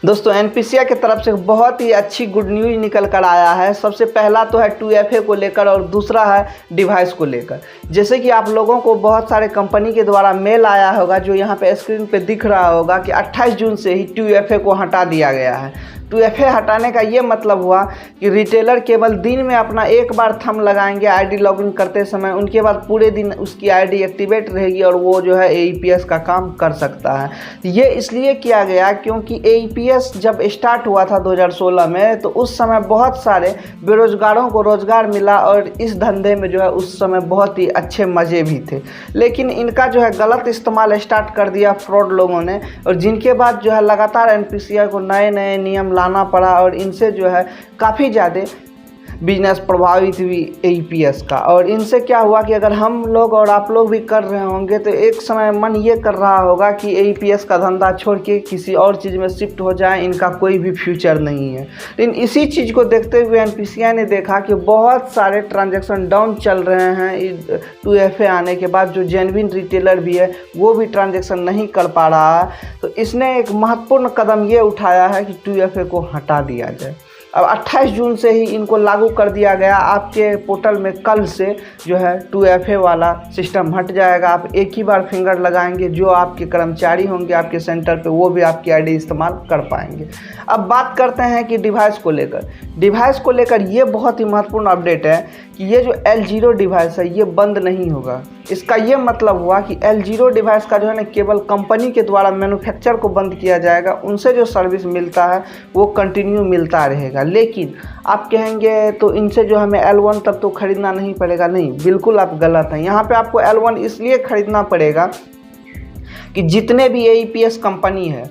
दोस्तों एनपीसीआई की तरफ से बहुत ही अच्छी गुड न्यूज़ निकल कर आया है। सबसे पहला तो है 2FA को लेकर और दूसरा है डिवाइस को लेकर। जैसे कि आप लोगों को बहुत सारे कंपनी के द्वारा मेल आया होगा, जो यहाँ पे स्क्रीन पे दिख रहा होगा कि 28 जून से ही 2FA को हटा दिया गया है। 2FA हटाने का ये मतलब हुआ कि रिटेलर केवल दिन में अपना एक बार थंब लगाएंगे आईडी लॉगिन करते समय, उनके बाद पूरे दिन उसकी आईडी एक्टिवेट रहेगी और वो जो है AEPS का काम कर सकता है। ये इसलिए किया गया क्योंकि AEPS जब स्टार्ट हुआ था 2016 में, तो उस समय बहुत सारे बेरोजगारों को रोजगार मिला और इस धंधे में जो है उस समय बहुत ही अच्छे मज़े भी थे। लेकिन इनका जो है गलत इस्तेमाल स्टार्ट कर दिया फ्रॉड लोगों ने, और जिनके बाद जो है लगातार एनपीसीआई को नए नए नियम लाना पड़ा और इनसे जो है काफ़ी ज़्यादा बिजनेस प्रभावित हुई AEPS का। और इनसे क्या हुआ कि अगर हम लोग और आप लोग भी कर रहे होंगे तो एक समय मन ये कर रहा होगा कि AEPS का धंधा छोड़ के किसी और चीज़ में शिफ्ट हो जाए, इनका कोई भी फ्यूचर नहीं है। लेकिन इसी चीज़ को देखते हुए एनपीसीआई ने देखा कि बहुत सारे ट्रांजैक्शन डाउन चल रहे हैं 2FA आने के बाद। जो जेन्युइन रिटेलर भी है वो भी ट्रांजैक्शन नहीं कर पा रहा है, तो इसने एक महत्वपूर्ण कदम ये उठाया है कि 2FA को हटा दिया जाए। अब 28 जून से ही इनको लागू कर दिया गया। आपके पोर्टल में कल से जो है 2FA वाला सिस्टम हट जाएगा। आप एक ही बार फिंगर लगाएंगे, जो आपके कर्मचारी होंगे आपके सेंटर पे वो भी आपकी आईडी इस्तेमाल कर पाएंगे। अब बात करते हैं कि डिवाइस को लेकर ये बहुत ही महत्वपूर्ण अपडेट है कि ये जो L0 डिवाइस है ये बंद नहीं होगा। इसका ये मतलब हुआ कि L0 डिवाइस का जो है ना केवल कंपनी के द्वारा मैन्युफैक्चर को बंद किया जाएगा, उनसे जो सर्विस मिलता है वो कंटिन्यू मिलता रहेगा। लेकिन आप कहेंगे तो इनसे जो हमें L1 तब तो ख़रीदना नहीं पड़ेगा। नहीं, बिल्कुल आप गलत हैं। यहाँ पे आपको L1 इसलिए ख़रीदना पड़ेगा कि जितने भी AEPS कंपनी है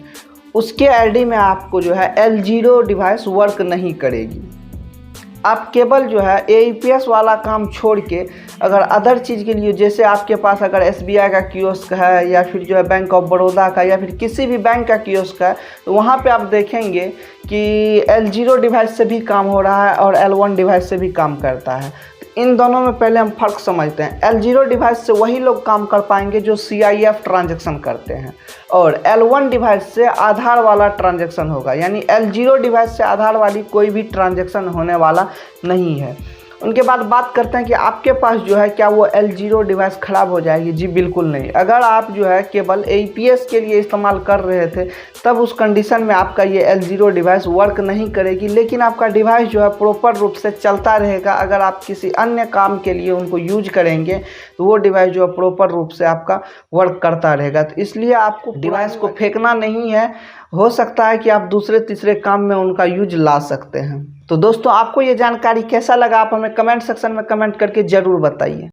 उसके आईडी में आपको जो है L0 डिवाइस वर्क नहीं करेगी। आप केवल जो है AEPS वाला काम छोड़ के अगर अदर चीज़ के लिए, जैसे आपके पास अगर SBI का कियोस्क है या फिर जो है बैंक ऑफ बड़ौदा का या फिर किसी भी बैंक का कियोस्क है, तो वहाँ पे आप देखेंगे कि L0 डिवाइस से भी काम हो रहा है और L1 डिवाइस से भी काम करता है। इन दोनों में पहले हम फ़र्क समझते हैं। L0 डिवाइस से वही लोग काम कर पाएंगे जो CIF ट्रांजैक्शन करते हैं, और L1 डिवाइस से आधार वाला ट्रांजैक्शन होगा। यानी L0 डिवाइस से आधार वाली कोई भी ट्रांजैक्शन होने वाला नहीं है। उनके बाद बात करते हैं कि आपके पास जो है क्या वो L0 डिवाइस ख़राब हो जाएगी? जी बिल्कुल नहीं। अगर आप जो है केवल AEPS के लिए इस्तेमाल कर रहे थे तब उस कंडीशन में आपका ये L0 डिवाइस वर्क नहीं करेगी, लेकिन आपका डिवाइस जो है प्रॉपर रूप से चलता रहेगा। अगर आप किसी अन्य काम के लिए उनको यूज करेंगे तो वो डिवाइस जो है प्रॉपर रूप से आपका वर्क करता रहेगा। तो इसलिए आपको डिवाइस को फेंकना नहीं है। हो सकता है कि आप दूसरे तीसरे काम में उनका यूज ला सकते हैं। तो दोस्तों आपको ये जानकारी कैसा लगा, आप हमें कमेंट सेक्शन में कमेंट करके ज़रूर बताइए।